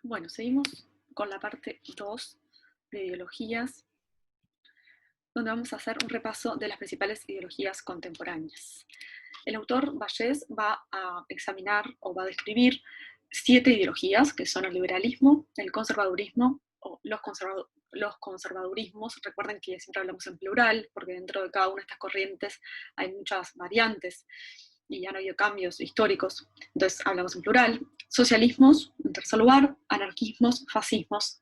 Bueno, seguimos con la parte 2 de ideologías, donde vamos a hacer un repaso de las principales ideologías contemporáneas. El autor Vallès va a examinar o va a describir 7 ideologías, que son el liberalismo, el conservadurismo, o los conservadurismos. Recuerden que siempre hablamos en plural, porque dentro de cada una de estas corrientes hay muchas variantes y han habido cambios históricos, entonces hablamos en plural. Socialismos, en tercer lugar, anarquismos, fascismos,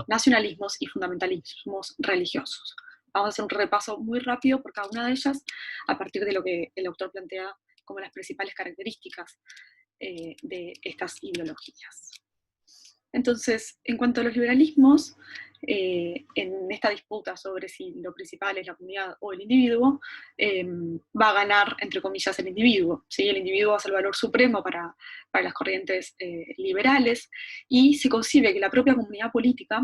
nacionalismos y fundamentalismos religiosos. Vamos a hacer un repaso muy rápido por cada una de ellas, a partir de lo que el autor plantea como las principales características de estas ideologías. Entonces, en cuanto a los liberalismos, en esta disputa sobre si lo principal es la comunidad o el individuo, va a ganar, entre comillas, el individuo. ¿Sí? El individuo va a ser el valor supremo para las corrientes liberales, y se concibe que la propia comunidad política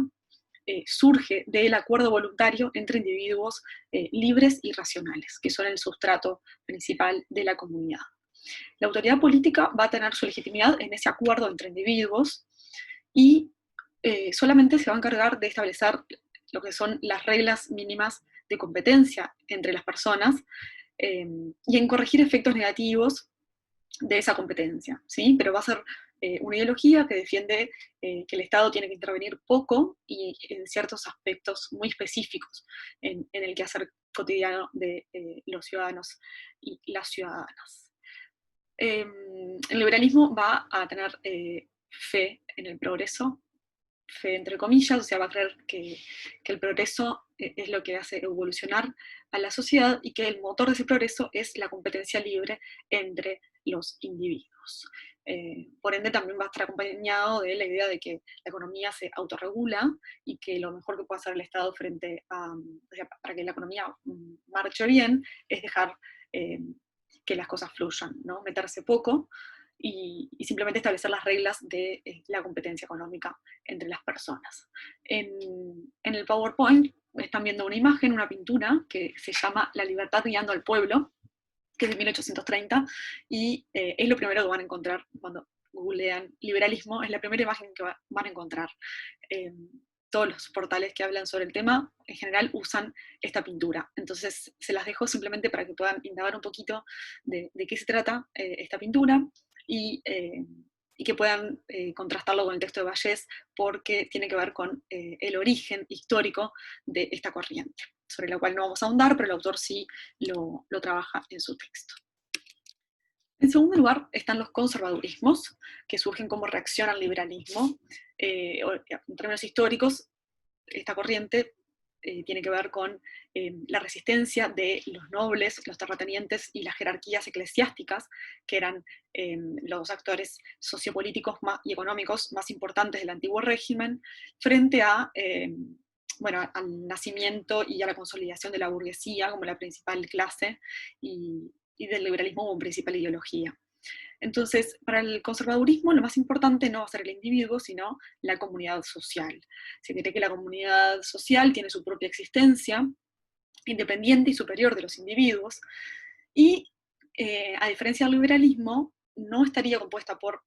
surge del acuerdo voluntario entre individuos libres y racionales, que son el sustrato principal de la comunidad. La autoridad política va a tener su legitimidad en ese acuerdo entre individuos, y solamente se va a encargar de establecer lo que son las reglas mínimas de competencia entre las personas, y en corregir efectos negativos de esa competencia, ¿sí? Pero va a ser una ideología que defiende que el Estado tiene que intervenir poco y en ciertos aspectos muy específicos en el quehacer cotidiano de los ciudadanos y las ciudadanas. El liberalismo va a tener fe en el progreso, fe entre comillas, o sea, va a creer que el progreso es lo que hace evolucionar a la sociedad y que el motor de ese progreso es la competencia libre entre los individuos. Por ende, también va a estar acompañado de la idea de que la economía se autorregula y que lo mejor que puede hacer el Estado frente a, o sea, para que la economía marche bien, es dejar que las cosas fluyan, ¿no? Meterse poco y simplemente establecer las reglas de la competencia económica entre las personas. En el PowerPoint están viendo una imagen, una pintura, que se llama La libertad guiando al pueblo, que es de 1830, y es lo primero que van a encontrar cuando googlean liberalismo, es la primera imagen que van a encontrar. Todos los portales que hablan sobre el tema, en general, usan esta pintura. Entonces, se las dejo simplemente para que puedan indagar un poquito de qué se trata esta pintura, y, y que puedan contrastarlo con el texto de Vallès, porque tiene que ver con el origen histórico de esta corriente, sobre la cual no vamos a ahondar, pero el autor sí lo trabaja en su texto. En segundo lugar están los conservadurismos, que surgen como reacción al liberalismo. En términos históricos, esta corriente tiene que ver con la resistencia de los nobles, los terratenientes y las jerarquías eclesiásticas, que eran los actores sociopolíticos y económicos más importantes del antiguo régimen, frente a, bueno, al nacimiento y a la consolidación de la burguesía como la principal clase, y del liberalismo como principal ideología. Entonces, para el conservadurismo lo más importante no va a ser el individuo, sino la comunidad social. Se cree que la comunidad social tiene su propia existencia, independiente y superior de los individuos, y a diferencia del liberalismo, no estaría compuesta por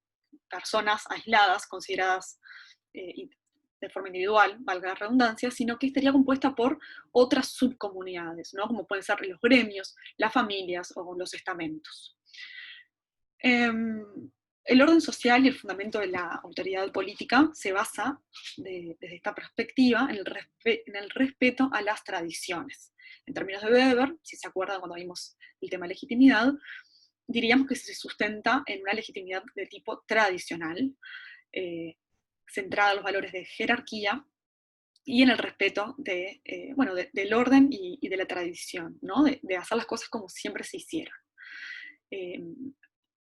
personas aisladas, consideradas de forma individual, valga la redundancia, sino que estaría compuesta por otras subcomunidades, ¿no? Como pueden ser los gremios, las familias o los estamentos. El orden social y el fundamento de la autoridad política se basa, desde esta perspectiva, en el respeto a las tradiciones. En términos de Weber, si se acuerdan cuando vimos el tema de legitimidad, diríamos que se sustenta en una legitimidad de tipo tradicional, centrada en los valores de jerarquía y en el respeto bueno, del orden y de la tradición, ¿no? De hacer las cosas como siempre se hicieron.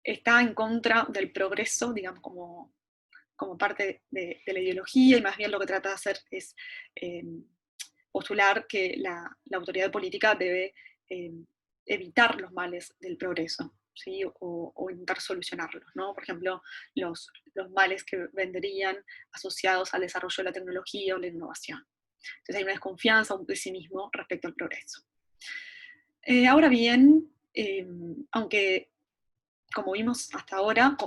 Está en contra del progreso, digamos, como parte de la ideología, y más bien lo que trata de hacer es postular que la autoridad política debe evitar los males del progreso, ¿sí? O intentar solucionarlos, ¿no? Por ejemplo, los males que vendrían asociados al desarrollo de la tecnología o la innovación. Entonces hay una desconfianza, un pesimismo respecto al progreso. Ahora bien, aunque como vimos hasta ahora,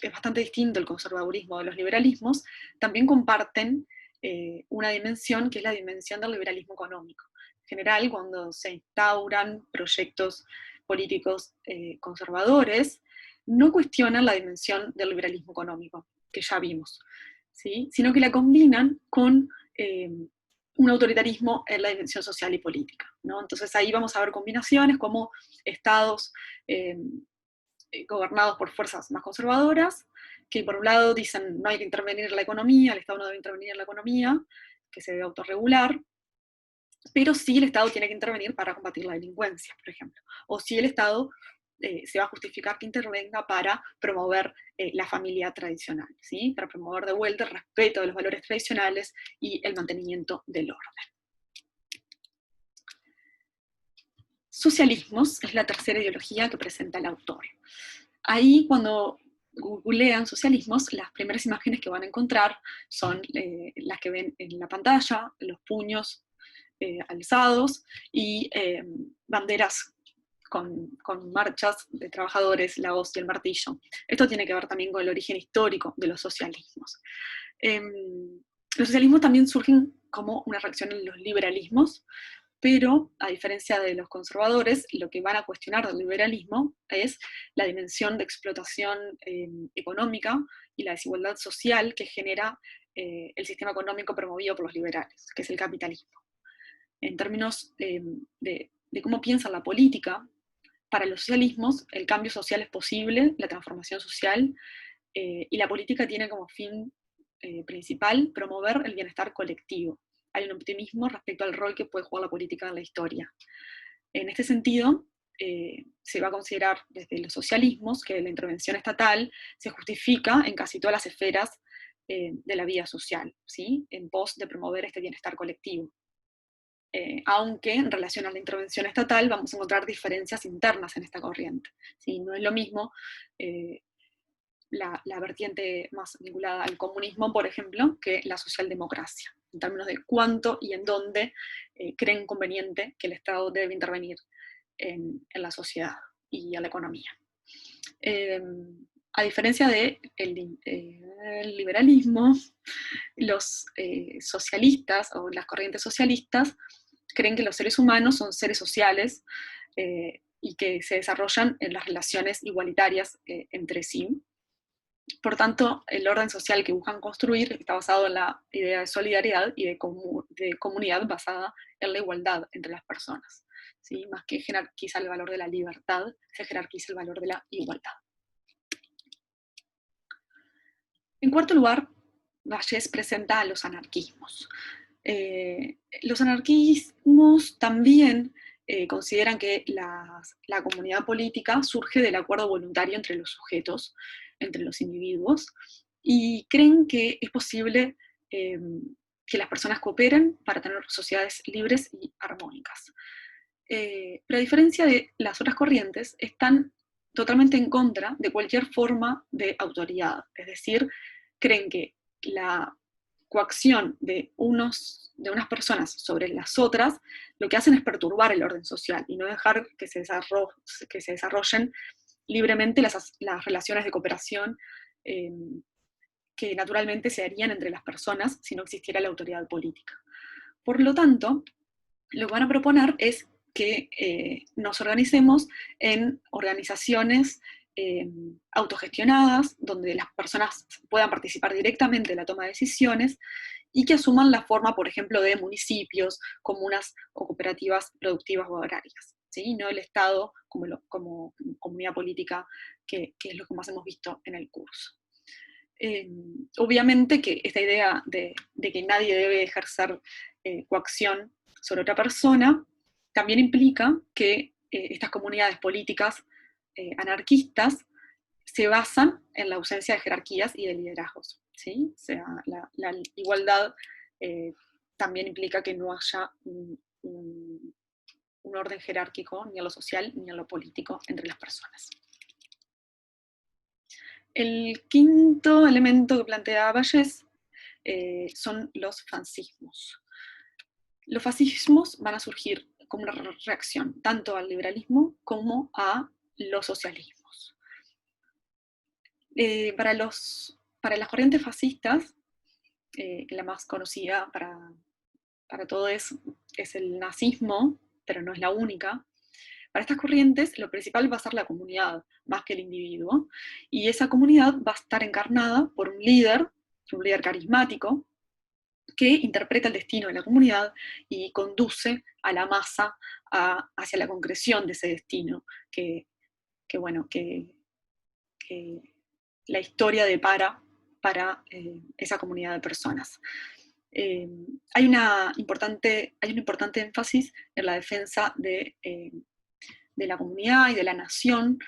es bastante distinto el conservadurismo de los liberalismos, también comparten una dimensión que es la dimensión del liberalismo económico. En general, cuando se instauran proyectos políticos conservadores, no cuestionan la dimensión del liberalismo económico, que ya vimos, ¿sí? Sino que la combinan con un autoritarismo en la dimensión social y política, ¿no? Entonces ahí vamos a ver combinaciones como estados gobernados por fuerzas más conservadoras, que por un lado dicen no hay que intervenir en la economía, el Estado no debe intervenir en la economía, que se debe autorregular, pero sí el Estado tiene que intervenir para combatir la delincuencia, por ejemplo. O si el Estado se va a justificar que intervenga para promover la familia tradicional, ¿sí? Para promover de vuelta el respeto de los valores tradicionales y el mantenimiento del orden. Socialismos es la tercera ideología que presenta el autor. Ahí, cuando googlean socialismos, las primeras imágenes que van a encontrar son las que ven en la pantalla, los puños alzados y banderas con marchas de trabajadores, la hoz y el martillo. Esto tiene que ver también con el origen histórico de los socialismos. Los socialismos también surgen como una reacción en los liberalismos, pero a diferencia de los conservadores, lo que van a cuestionar del liberalismo es la dimensión de explotación económica y la desigualdad social que genera el sistema económico promovido por los liberales, que es el capitalismo. En términos de cómo piensa la política, para los socialismos el cambio social es posible, la transformación social, y la política tiene como fin principal promover el bienestar colectivo. Hay un optimismo respecto al rol que puede jugar la política en la historia. En este sentido, se va a considerar desde los socialismos que la intervención estatal se justifica en casi todas las esferas de la vida social, ¿sí? En pos de promover este bienestar colectivo. Aunque en relación a la intervención estatal vamos a encontrar diferencias internas en esta corriente, ¿sí? No es lo mismo la vertiente más vinculada al comunismo, por ejemplo, que la socialdemocracia, en términos de cuánto y en dónde creen conveniente que el Estado debe intervenir en la sociedad y a la economía. A diferencia del liberalismo, los socialistas o las corrientes socialistas creen que los seres humanos son seres sociales y que se desarrollan en las relaciones igualitarias entre sí. Por tanto, el orden social que buscan construir está basado en la idea de solidaridad y de comunidad basada en la igualdad entre las personas. ¿Sí? Más que jerarquizar el valor de la libertad, se jerarquiza el valor de la igualdad. En cuarto lugar, Vallès presenta a los anarquismos. Los anarquismos también consideran que la comunidad política surge del acuerdo voluntario entre los sujetos, entre los individuos, y creen que es posible que las personas cooperen para tener sociedades libres y armónicas. Pero a diferencia de las otras corrientes, están totalmente en contra de cualquier forma de autoridad, es decir, creen que la coacción de unas personas sobre las otras, lo que hacen es perturbar el orden social y no dejar que se desarrollen libremente las relaciones de cooperación que naturalmente se harían entre las personas si no existiera la autoridad política. Por lo tanto, lo que van a proponer es que nos organicemos en organizaciones autogestionadas, donde las personas puedan participar directamente en la toma de decisiones y que asuman la forma, por ejemplo, de municipios, comunas o cooperativas productivas o agrarias, ¿sí? No el Estado como comunidad política, que es lo que más hemos visto en el curso. Obviamente que esta idea de que nadie debe ejercer coacción sobre otra persona también implica que estas comunidades políticas anarquistas se basan en la ausencia de jerarquías y de liderazgos, ¿sí? O sea, la igualdad también implica que no haya un orden jerárquico ni en lo social ni en lo político entre las personas. El quinto elemento que plantea Vallès son los fascismos. Los fascismos van a surgir como una reacción tanto al liberalismo como a los socialismos. Para las corrientes fascistas, la más conocida para todo es el nazismo, pero no es la única. Para estas corrientes, lo principal va a ser la comunidad, más que el individuo, y esa comunidad va a estar encarnada por un líder carismático, que interpreta el destino de la comunidad y conduce a la masa hacia la concreción de ese destino, que bueno, que la historia depara para esa comunidad de personas. Eh, hay un importante énfasis en la defensa de la comunidad y de la nación,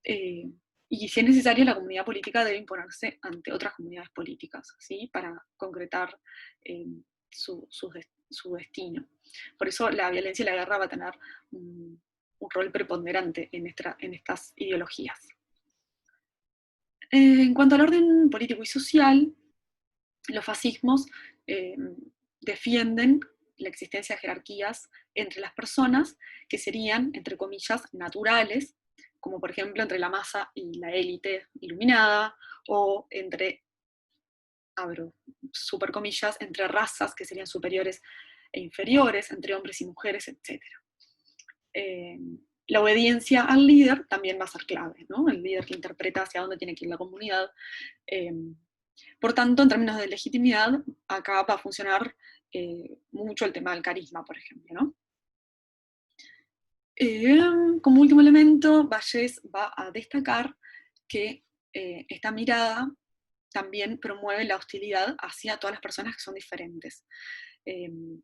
eh, y si es necesario, la comunidad política debe imponerse ante otras comunidades políticas, ¿sí? Para concretar eh, su destino. Por eso la violencia y la guerra va a tener un rol preponderante en estas ideologías. En cuanto al orden político y social, los fascismos eh, defienden la existencia de jerarquías entre las personas que serían, entre comillas, naturales, como por ejemplo entre la masa y la élite iluminada, o entre, abro super comillas, entre razas que serían superiores e inferiores, entre hombres y mujeres, etc. La obediencia al líder también va a ser clave, ¿no? El líder que interpreta hacia dónde tiene que ir la comunidad. Por tanto, en términos de legitimidad, acá va a funcionar mucho el tema del carisma, por ejemplo, ¿no? Como último elemento, Vallès va a destacar que esta mirada también promueve la hostilidad hacia todas las personas que son diferentes.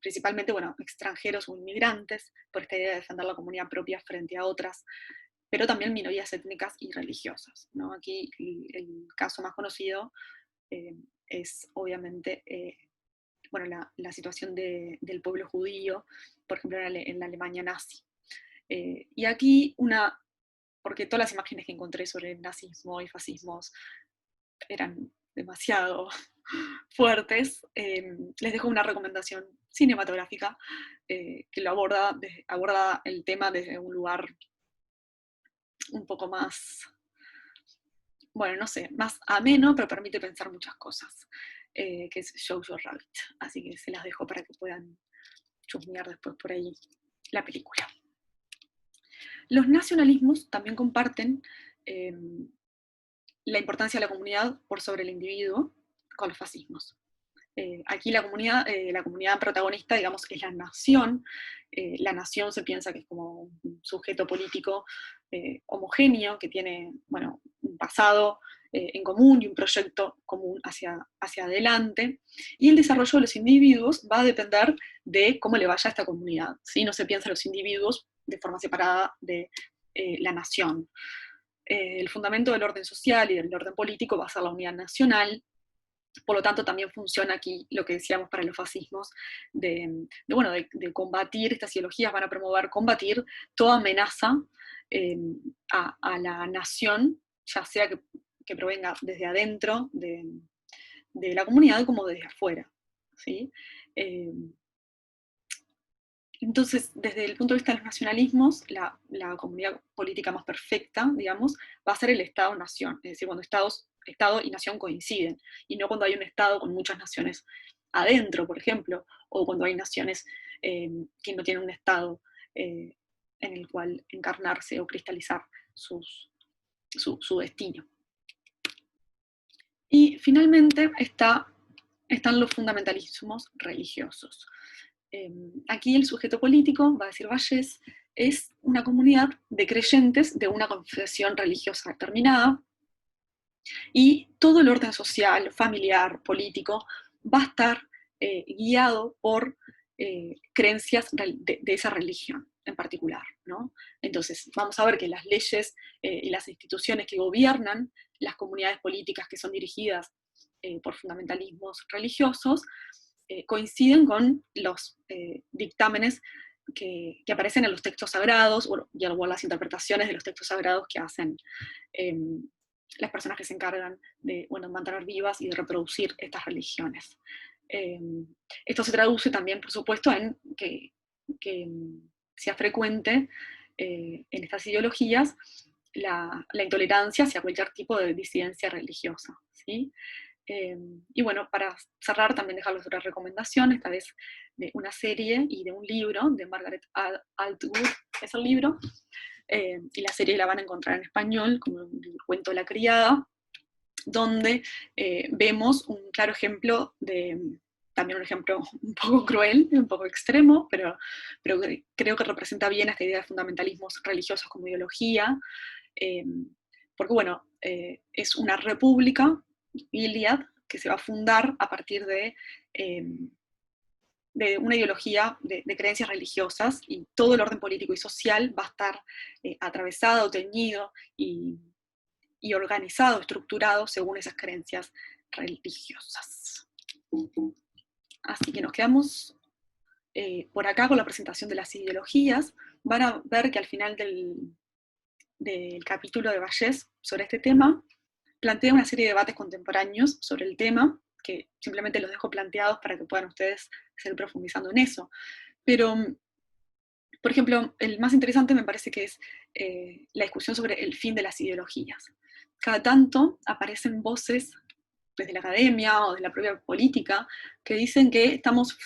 Principalmente, bueno, extranjeros o inmigrantes, por esta idea de defender la comunidad propia frente a otras, pero también minorías étnicas y religiosas, ¿no? Aquí el caso más conocido es obviamente bueno, la situación del pueblo judío, por ejemplo, en la Alemania nazi. Y aquí porque todas las imágenes que encontré sobre el nazismo y fascismos eran demasiado fuertes, les dejo una recomendación cinematográfica que aborda el tema desde un lugar un poco más, bueno, no sé, más ameno, pero permite pensar muchas cosas, que es Jojo Rabbit. Así que se las dejo para que puedan chusmear después por ahí la película. Los nacionalismos también comparten eh, la importancia de la comunidad por sobre el individuo con los fascismos. Aquí la comunidad protagonista, digamos, es la nación. La nación se piensa que es como un sujeto político homogéneo, que tiene, bueno, un pasado en común y un proyecto común hacia adelante. Y el desarrollo de los individuos va a depender de cómo le vaya a esta comunidad, ¿sí? No se piensa en los individuos de forma separada de la nación. El fundamento del orden social y del orden político va a ser la unidad nacional. Por lo tanto, también funciona aquí lo que decíamos para los fascismos, de combatir estas ideologías, van a combatir toda amenaza a la nación, ya sea que provenga desde adentro de la comunidad como desde afuera, ¿sí? Entonces, desde el punto de vista de los nacionalismos, la comunidad política más perfecta, digamos, va a ser el Estado-nación, es decir, cuando Estado y nación coinciden, y no cuando hay un Estado con muchas naciones adentro, por ejemplo, o cuando hay naciones que no tienen un Estado en el cual encarnarse o cristalizar su destino. Y finalmente están los fundamentalismos religiosos. Aquí el sujeto político, va a decir Vallès, es una comunidad de creyentes de una confesión religiosa determinada, y todo el orden social, familiar, político, va a estar guiado por creencias de esa religión en particular, ¿no? Entonces, vamos a ver que las leyes y las instituciones que gobiernan las comunidades políticas que son dirigidas por fundamentalismos religiosos coinciden con los dictámenes que aparecen en los textos sagrados y las interpretaciones de los textos sagrados que hacen las personas que se encargan de mantener vivas y de reproducir estas religiones. Esto se traduce también, por supuesto, en que sea frecuente en estas ideologías la intolerancia hacia cualquier tipo de disidencia religiosa, ¿sí? Y bueno, para cerrar también dejarles otra recomendación, esta vez de una serie y de un libro de Margaret Atwood, es el libro, y la serie la van a encontrar en español, como el cuento La criada, donde vemos un claro ejemplo de, también un ejemplo un poco cruel, un poco extremo, pero creo que representa bien esta idea de fundamentalismos religiosos como ideología, porque bueno, es una república, Iliad, que se va a fundar a partir de una ideología de creencias religiosas, y todo el orden político y social va a estar atravesado, teñido y organizado, estructurado según esas creencias religiosas. Así que nos quedamos por acá con la presentación de las ideologías. Van a ver que al final del capítulo de Vallès sobre este tema, plantea una serie de debates contemporáneos sobre el tema, que simplemente los dejo planteados para que puedan ustedes seguir profundizando en eso. Pero, por ejemplo, el más interesante me parece que es la discusión sobre el fin de las ideologías. Cada tanto aparecen voces desde la academia o de la propia política que dicen que estamos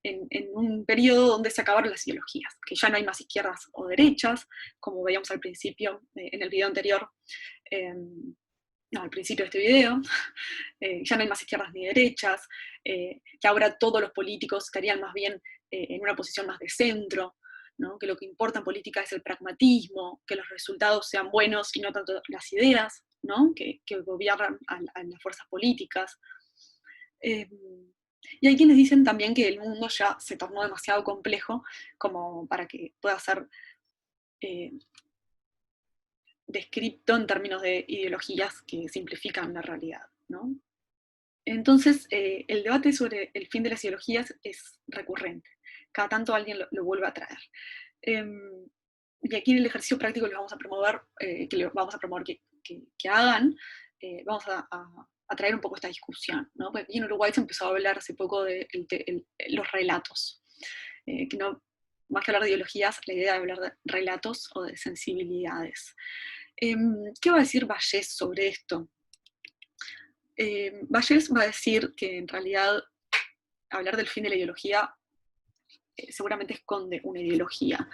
en un periodo donde se acabaron las ideologías, que ya no hay más izquierdas o derechas, como veíamos al principio, en el video anterior, no, al principio de este video, ya no hay más izquierdas ni derechas, que ahora todos los políticos estarían más bien en una posición más de centro, ¿no? Que lo que importa en política es el pragmatismo, que los resultados sean buenos y no tanto las ideas, ¿no? que gobiernan a las fuerzas políticas. Y hay quienes dicen también que el mundo ya se tornó demasiado complejo como para que pueda ser descrito en términos de ideologías que simplifican la realidad, ¿no? Entonces, el debate sobre el fin de las ideologías es recurrente. Cada tanto alguien lo vuelve a traer. Y aquí en el ejercicio práctico les vamos a promover, que hagan, vamos a traer un poco esta discusión, ¿no? Porque aquí en Uruguay se empezó a hablar hace poco de los relatos, que no, más que hablar de ideologías, la idea de hablar de relatos o de sensibilidades. ¿Qué va a decir Vallès sobre esto? Vallès va a decir que en realidad hablar del fin de la ideología seguramente esconde una ideología,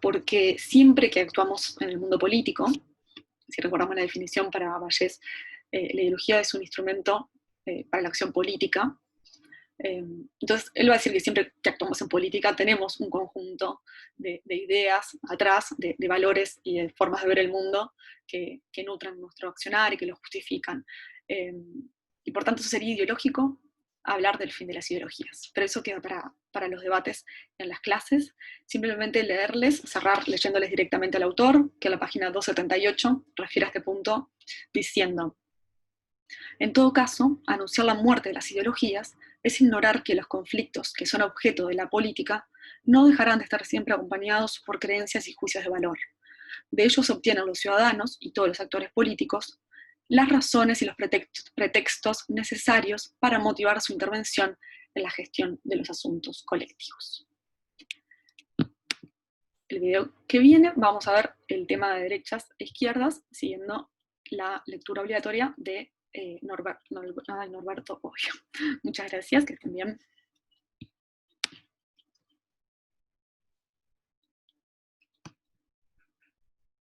porque siempre que actuamos en el mundo político, si recordamos la definición para Vallès, la ideología es un instrumento para la acción política. Entonces, él va a decir que siempre que actuamos en política tenemos un conjunto de ideas atrás, de valores y de formas de ver el mundo que nutren nuestro accionar y que lo justifican. Y por tanto, eso sería ideológico hablar del fin de las ideologías. Pero eso queda para los debates en las clases. Simplemente leerles, cerrar leyéndoles directamente al autor, que a la página 278 refiere a este punto diciendo: en todo caso, anunciar la muerte de las ideologías es ignorar que los conflictos que son objeto de la política no dejarán de estar siempre acompañados por creencias y juicios de valor. De ellos obtienen los ciudadanos y todos los actores políticos las razones y los pretextos necesarios para motivar su intervención en la gestión de los asuntos colectivos. El video que viene vamos a ver el tema de derechas e izquierdas, siguiendo la lectura obligatoria de Norberto Bobbio. Muchas gracias, que estén bien.